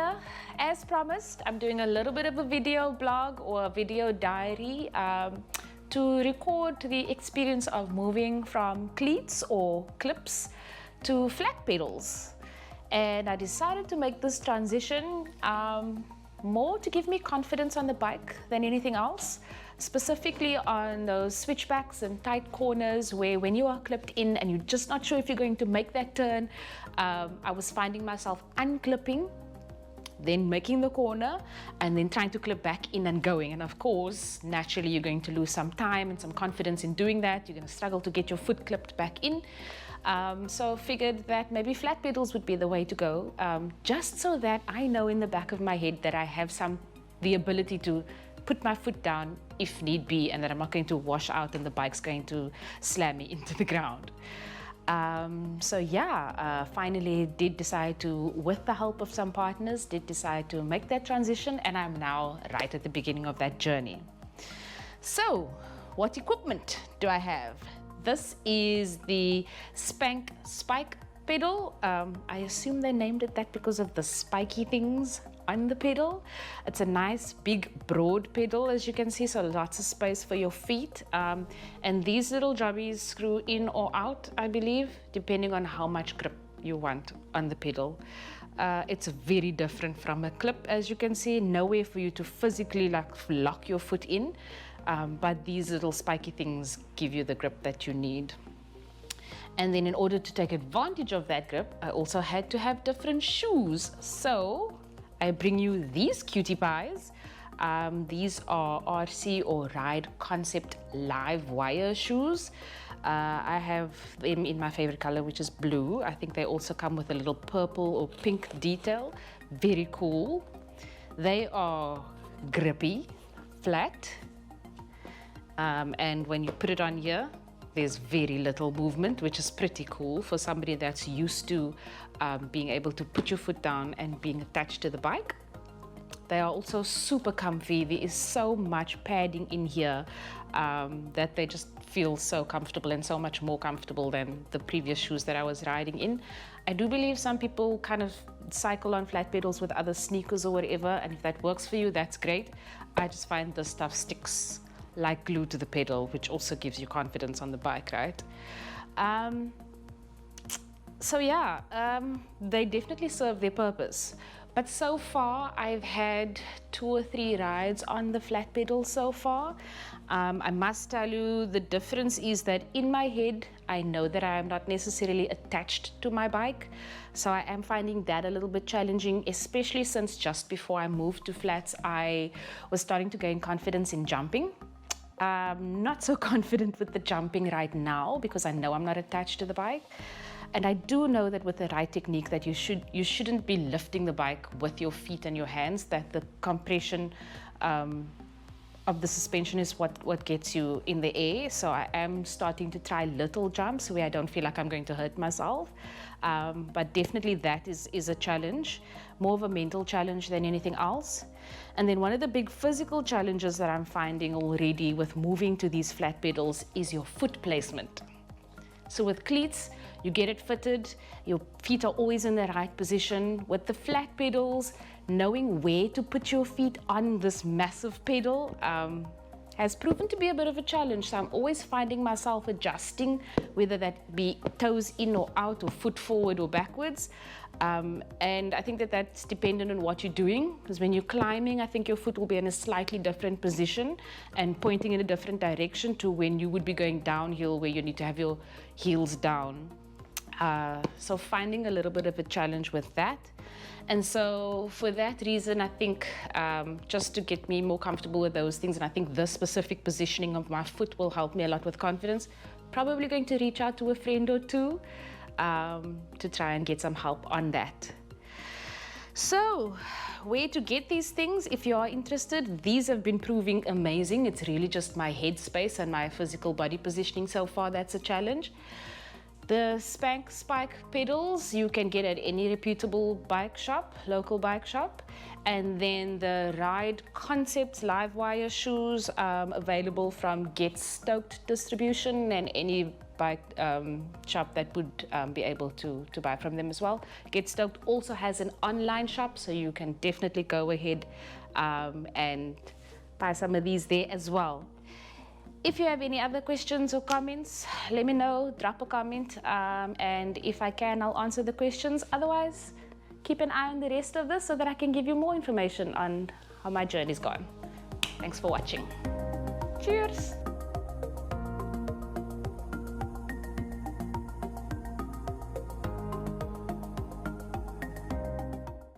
here, as promised, I'm doing a little bit of a video blog or a video diary to record the experience of moving from cleats or clips to flat pedals. And I decided to make this transition more to give me confidence on the bike than anything else, specifically on those switchbacks and tight corners where when you are clipped in and you're just not sure if you're going to make that turn. I was finding myself unclipping, then making the corner, and then trying to clip back in and going. And of course, naturally, you're going to lose some time and some confidence in doing that. You're going to struggle to get your foot clipped back in. So I figured that maybe flat pedals would be the way to go, just so that I know in the back of my head that I have the ability to put my foot down if need be, and that I'm not going to wash out and the bike's going to slam me into the ground. Finally did decide to, with the help of some partners, did decide to make that transition, and I'm now right at the beginning of that journey. So, what equipment do I have? This is the Spank Spike pedal. I assume they named it that because of the spiky things on the pedal. It's a nice big broad pedal, as you can see, so lots of space for your feet. And these little jobbies screw in or out, I believe, depending on how much grip you want on the pedal. It's very different from a clip, as you can see. Nowhere for you to physically lock your foot in, but these little spiky things give you the grip that you need. And then in order to take advantage of that grip, I also had to have different shoes. So I bring you these cutie pies. These are RC or Ride Concept live wire shoes. I have them in my favorite color, which is blue. I think they also come with a little purple or pink detail. Very cool. They are grippy, flat, and when you put it on here, there's very little movement, which is pretty cool for somebody that's used to being able to put your foot down and being attached to the bike. They are also super comfy. There is so much padding in here that they just feel so comfortable, and so much more comfortable than the previous shoes that I was riding in. I do believe some people kind of cycle on flat pedals with other sneakers or whatever, and if that works for you, that's great. I just find this stuff sticks like glue to the pedal, which also gives you confidence on the bike, right? They definitely serve their purpose. But so far, I've had 2 or 3 rides on the flat pedal so far. I must tell you, the difference is that in my head, I know that I am not necessarily attached to my bike. So I am finding that a little bit challenging, especially since just before I moved to flats, I was starting to gain confidence in jumping. Not so confident with the jumping right now because I know I'm not attached to the bike. And I do know that with the right technique that you shouldn't be lifting the bike with your feet and your hands, that the compression of the suspension is what gets you in the air. So I am starting to try little jumps where I don't feel like I'm going to hurt myself. But definitely that is a challenge, more of a mental challenge than anything else. And then one of the big physical challenges that I'm finding already with moving to these flat pedals is your foot placement. So with cleats, you get it fitted, your feet are always in the right position. With the flat pedals, knowing where to put your feet on this massive pedal has proven to be a bit of a challenge. So I'm always finding myself adjusting, whether that be toes in or out, or foot forward or backwards. And I think that that's dependent on what you're doing, because when you're climbing, I think your foot will be in a slightly different position and pointing in a different direction to when you would be going downhill, where you need to have your heels down. So finding a little bit of a challenge with that. And so for that reason, I think just to get me more comfortable with those things, and I think this specific positioning of my foot will help me a lot with confidence, probably going to reach out to a friend or two to try and get some help on that. So where to get these things, if you are interested, these have been proving amazing. It's really just my head space and my physical body positioning so far that's a challenge. The Spank Spike pedals you can get at any reputable bike shop, local bike shop. And then the Ride Concept live wire shoes available from Get Stoked Distribution and any bike shop that would be able to buy from them as well. Get Stoked also has an online shop, so you can definitely go ahead and buy some of these there as well. If you have any other questions or comments, let me know, drop a comment, and if I can, I'll answer the questions. Otherwise, keep an eye on the rest of this so that I can give you more information on how my journey's gone. Thanks for watching. Cheers!